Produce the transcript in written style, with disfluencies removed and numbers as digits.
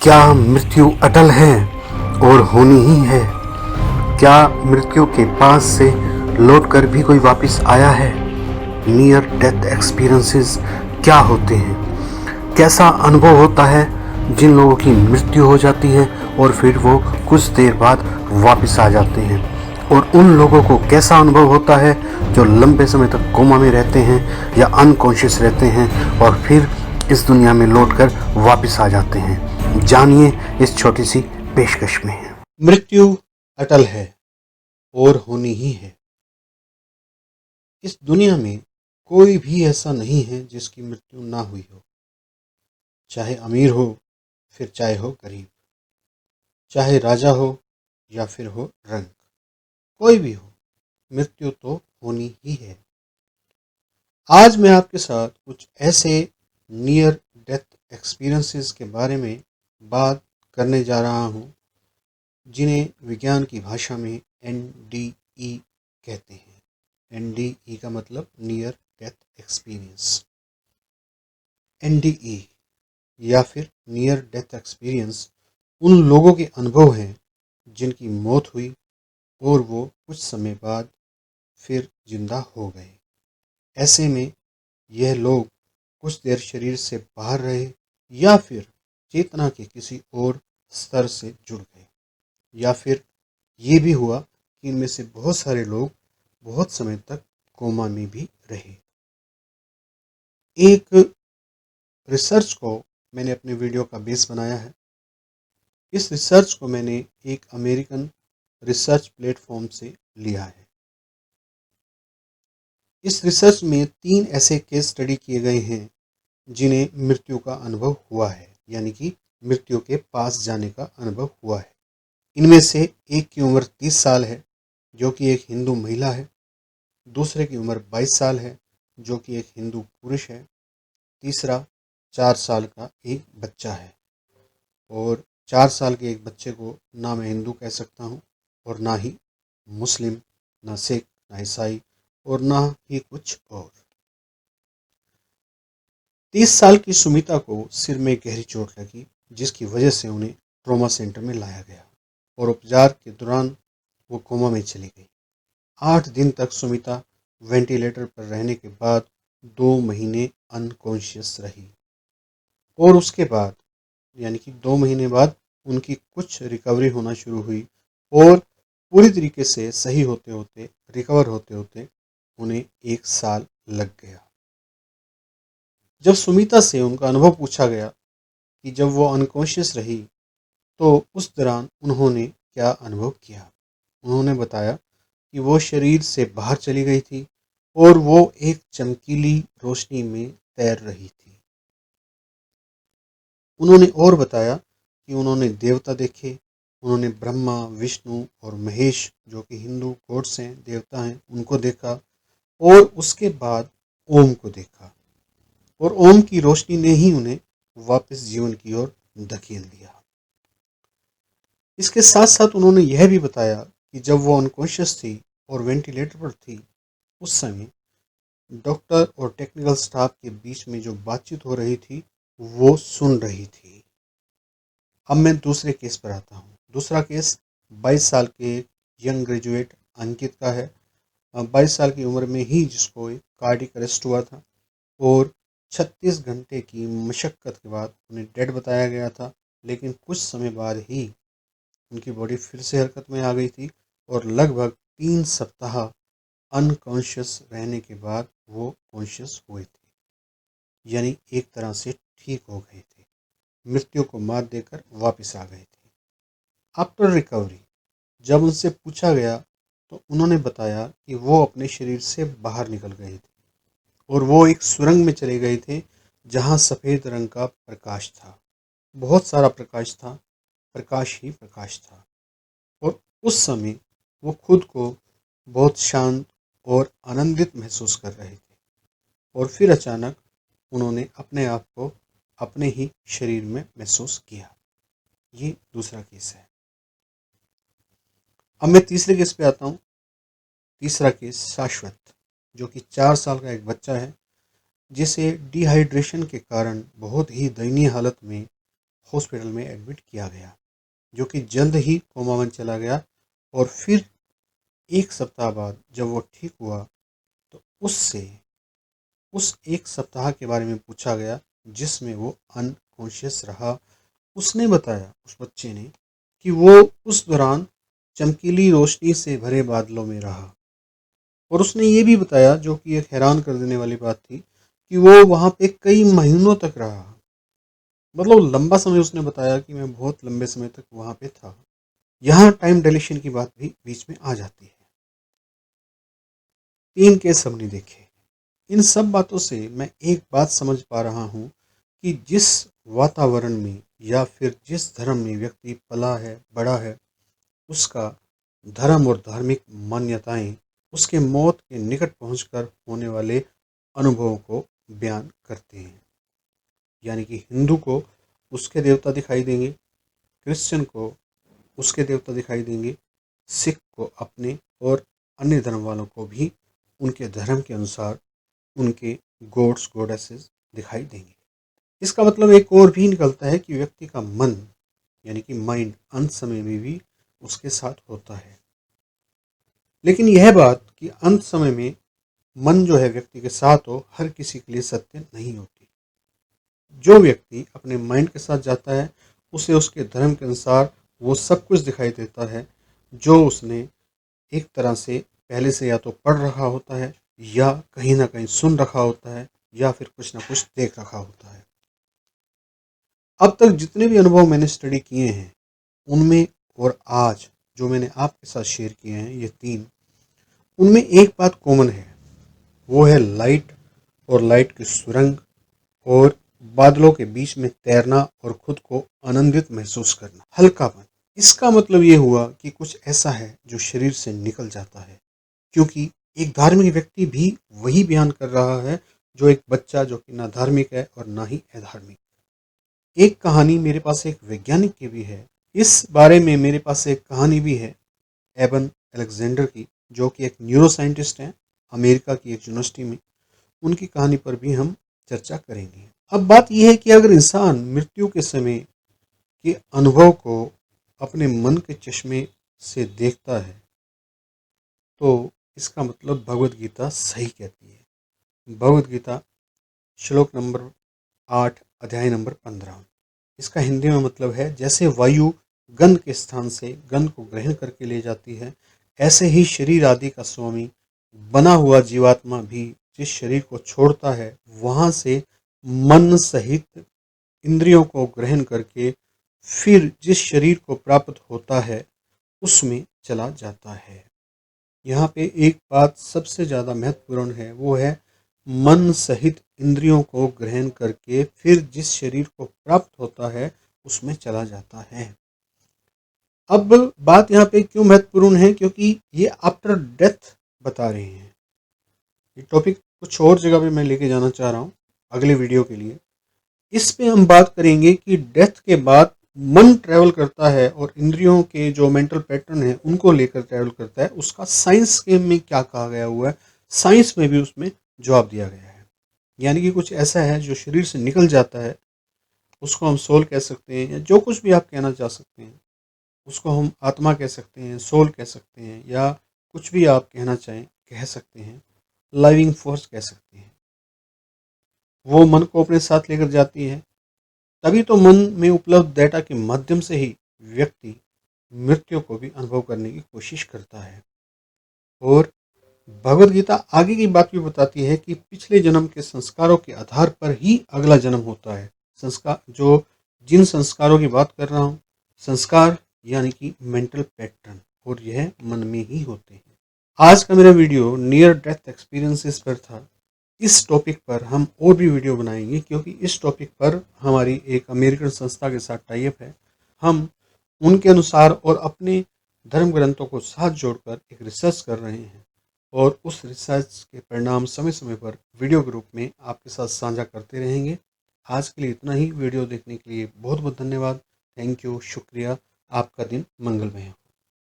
क्या मृत्यु अटल है और होनी ही है? क्या मृत्यु के पास से लौटकर भी कोई वापस आया है? नियर डेथ एक्सपीरियंसेस क्या होते हैं? कैसा अनुभव होता है जिन लोगों की मृत्यु हो जाती है और फिर वो कुछ देर बाद वापस आ जाते हैं? और उन लोगों को कैसा अनुभव होता है जो लंबे समय तक कोमा में रहते हैं या अनकॉन्शियस रहते हैं और फिर इस दुनिया में लौटकर वापस आ जाते हैं? जानिए इस छोटी सी पेशकश में। मृत्यु अटल है और होनी ही है। इस दुनिया में कोई भी ऐसा नहीं है जिसकी मृत्यु ना हुई हो, चाहे अमीर हो फिर चाहे हो गरीब, चाहे राजा हो या फिर हो रंक, कोई भी हो, मृत्यु तो होनी ही है। आज मैं आपके साथ कुछ ऐसे नियर डेथ एक्सपीरियंसेस के बारे में बात करने जा रहा हूँ जिन्हें विज्ञान की भाषा में NDE कहते हैं। NDE का मतलब नियर डेथ एक्सपीरियंस। NDE या फिर नियर डेथ एक्सपीरियंस उन लोगों के अनुभव हैं जिनकी मौत हुई और वो कुछ समय बाद फिर जिंदा हो गए। ऐसे में यह लोग कुछ देर शरीर से बाहर रहे या फिर चेतना के किसी और स्तर से जुड़ गए, या फिर ये भी हुआ कि इनमें से बहुत सारे लोग बहुत समय तक कोमा में भी रहे। एक रिसर्च को मैंने अपने वीडियो का बेस बनाया है। इस रिसर्च को मैंने एक अमेरिकन रिसर्च प्लेटफॉर्म से लिया है। इस रिसर्च में 3 ऐसे केस स्टडी किए गए हैं जिन्हें मृत्यु का अनुभव हुआ है, यानी कि मृत्यु के पास जाने का अनुभव हुआ है। इनमें से एक की उम्र 30 साल है जो कि एक हिंदू महिला है, दूसरे की उम्र 22 साल है जो कि एक हिंदू पुरुष है, तीसरा 4 साल का एक बच्चा है। और 4 साल के एक बच्चे को ना मैं हिंदू कह सकता हूँ और ना ही मुस्लिम, ना सिख, ना ईसाई और ना ही कुछ और। 30 साल की सुमिता को सिर में गहरी चोट लगी जिसकी वजह से उन्हें ट्रॉमा सेंटर में लाया गया और उपचार के दौरान वो कोमा में चली गई। 8 दिन तक सुमिता वेंटिलेटर पर रहने के बाद 2 महीने अनकॉन्शियस रही और उसके बाद यानी कि 2 महीने बाद उनकी कुछ रिकवरी होना शुरू हुई और पूरी तरीके से सही होते होते, रिकवर होते होते उन्हें 1 साल लग गया। जब सुमिता से उनका अनुभव पूछा गया कि जब वो अनकॉन्शियस रही तो उस दौरान उन्होंने क्या अनुभव किया, उन्होंने बताया कि वो शरीर से बाहर चली गई थी और वो एक चमकीली रोशनी में तैर रही थी। उन्होंने और बताया कि उन्होंने देवता देखे, उन्होंने ब्रह्मा, विष्णु और महेश जो कि हिंदू गॉड्स हैं, देवता हैं, उनको देखा और उसके बाद ओम को देखा और ओम की रोशनी ने ही उन्हें वापस जीवन की ओर धकेल दिया। इसके साथ साथ उन्होंने यह भी बताया कि जब वो अनकॉन्शियस थी और वेंटिलेटर पर थी उस समय डॉक्टर और टेक्निकल स्टाफ के बीच में जो बातचीत हो रही थी वो सुन रही थी। अब मैं दूसरे केस पर आता हूँ। दूसरा केस 22 साल के एक यंग ग्रेजुएट अंकित का है। 22 साल की उम्र में ही जिसको एक कार्डियक अरेस्ट हुआ था और 36 घंटे की मशक्क़त के बाद उन्हें डेड बताया गया था, लेकिन कुछ समय बाद ही उनकी बॉडी फिर से हरकत में आ गई थी और लगभग 3 सप्ताह अनकॉन्शियस रहने के बाद वो कॉन्शियस हुए थे, यानी एक तरह से ठीक हो गए थे, मृत्यु को मात देकर वापस आ गए थे। आफ्टर रिकवरी जब उनसे पूछा गया तो उन्होंने बताया कि वो अपने शरीर से बाहर निकल गए थे और वो एक सुरंग में चले गए थे जहाँ सफ़ेद रंग का प्रकाश था, बहुत सारा प्रकाश था, प्रकाश ही प्रकाश था। और उस समय वो खुद को बहुत शांत और आनंदित महसूस कर रहे थे और फिर अचानक उन्होंने अपने आप को अपने ही शरीर में महसूस किया। ये दूसरा केस है। अब मैं तीसरे केस पे आता हूँ। तीसरा केस शाश्वत, जो कि 4 साल का एक बच्चा है जिसे डिहाइड्रेशन के कारण बहुत ही दयनीय हालत में हॉस्पिटल में एडमिट किया गया, जो कि जल्द ही कोमा में चला गया। और फिर 1 सप्ताह बाद जब वो ठीक हुआ तो उससे उस 1 सप्ताह के बारे में पूछा गया जिसमें वो अनकॉन्शियस रहा। उसने बताया, उस बच्चे ने, कि वो उस दौरान चमकीली रोशनी से भरे बादलों में रहा। और उसने ये भी बताया, जो कि एक हैरान कर देने वाली बात थी, कि वो वहाँ पे कई महीनों तक रहा। मतलब लंबा समय उसने बताया कि मैं बहुत लंबे समय तक वहाँ पे था। यहाँ टाइम डायलेशन की बात भी बीच में आ जाती है। 3 केस हमने देखे। इन सब बातों से मैं एक बात समझ पा रहा हूँ कि जिस वातावरण में या फिर जिस धर्म में व्यक्ति पला है, बड़ा है, उसका धर्म और धार्मिक मान्यताएं उसके मौत के निकट पहुंचकर होने वाले अनुभवों को बयान करते हैं। यानी कि हिंदू को उसके देवता दिखाई देंगे, क्रिश्चियन को उसके देवता दिखाई देंगे, सिख को अपने, और अन्य धर्म वालों को भी उनके धर्म के अनुसार उनके गॉड्स गॉडेसेस दिखाई देंगे। इसका मतलब एक और भी निकलता है कि व्यक्ति का मन, यानी कि माइंड, अंत समय में भी उसके साथ होता है। लेकिन यह बात कि अंत समय में मन जो है व्यक्ति के साथ हो, हर किसी के लिए सत्य नहीं होती। जो व्यक्ति अपने माइंड के साथ जाता है, उसे उसके धर्म के अनुसार वो सब कुछ दिखाई देता है जो उसने एक तरह से पहले से या तो पढ़ रखा होता है, या कहीं ना कहीं सुन रखा होता है, या फिर कुछ ना कुछ देख रखा होता है। अब तक जितने भी अनुभव मैंने स्टडी किए हैं, उनमें और आज जो मैंने आपके साथ शेयर किए हैं, ये 3, उनमें एक बात कॉमन है। वो है लाइट, और लाइट की सुरंग, और बादलों के बीच में तैरना, और खुद को आनंदित महसूस करना, हल्कापन। इसका मतलब ये हुआ कि कुछ ऐसा है जो शरीर से निकल जाता है, क्योंकि एक धार्मिक व्यक्ति भी वही बयान कर रहा है जो एक बच्चा, जो कि ना धार्मिक है और ना ही अधार्मिक। एक कहानी मेरे पास एक वैज्ञानिक की भी है। इस बारे में मेरे पास एक कहानी भी है एबन अलेक्जेंडर की, जो कि एक न्यूरो साइंटिस्ट हैं अमेरिका की एक यूनिवर्सिटी में। उनकी कहानी पर भी हम चर्चा करेंगे। अब बात यह है कि अगर इंसान मृत्यु के समय के अनुभव को अपने मन के चश्मे से देखता है, तो इसका मतलब भगवत गीता सही कहती है। भगवत गीता श्लोक नंबर 8, अध्याय नंबर 15। इसका हिंदी में मतलब है, जैसे वायु गंध के स्थान से गंध को ग्रहण करके ले जाती है, ऐसे ही शरीर आदि का स्वामी बना हुआ जीवात्मा भी जिस शरीर को छोड़ता है, वहां से मन सहित इंद्रियों को ग्रहण करके फिर जिस शरीर को प्राप्त होता है उसमें चला जाता है। यहाँ पे एक बात सबसे ज़्यादा महत्वपूर्ण है, वो है मन सहित इंद्रियों को ग्रहण करके फिर जिस शरीर को प्राप्त होता है उसमें चला जाता है। अब बात यहाँ पे क्यों महत्वपूर्ण है, क्योंकि ये आफ्टर डेथ बता रहे हैं। ये टॉपिक कुछ और जगह पे मैं लेके जाना चाह रहा हूँ अगले वीडियो के लिए। इस पे हम बात करेंगे कि डेथ के बाद मन ट्रैवल करता है और इंद्रियों के जो मेंटल पैटर्न है उनको लेकर ट्रैवल करता है। उसका साइंस के में क्या कहा गया हुआ है, साइंस में भी उसमें जवाब दिया गया है। यानी कि कुछ ऐसा है जो शरीर से निकल जाता है, उसको हम सोल कह सकते हैं, या जो कुछ भी आप कहना चाह सकते हैं उसको हम आत्मा कह सकते हैं, सोल कह सकते हैं, या कुछ भी आप कहना चाहें कह सकते हैं, लाइविंग फोर्स कह सकते हैं। वो मन को अपने साथ लेकर जाती है। तभी तो मन में उपलब्ध डेटा के माध्यम से ही व्यक्ति मृत्यु को भी अनुभव करने की कोशिश करता है। और भगवत गीता आगे की बात भी बताती है कि पिछले जन्म के संस्कारों के आधार पर ही अगला जन्म होता है। संस्कार, जो जिन संस्कारों की बात कर रहा हूँ, संस्कार यानी कि मेंटल पैटर्न, और यह मन में ही होते हैं। आज का मेरा वीडियो नियर डेथ एक्सपीरियंसेस पर था। इस टॉपिक पर हम और भी वीडियो बनाएंगे, क्योंकि इस टॉपिक पर हमारी एक अमेरिकन संस्था के साथ टाई अप है। हम उनके अनुसार और अपने धर्म ग्रंथों को साथ जोड़कर एक रिसर्च कर रहे हैं, और उस रिसर्च के परिणाम समय समय पर वीडियो के रूप में आपके साथ साझा करते रहेंगे। आज के लिए इतना ही। वीडियो देखने के लिए बहुत बहुत धन्यवाद। थैंक यू, शुक्रिया। आपका दिन मंगलमय हो।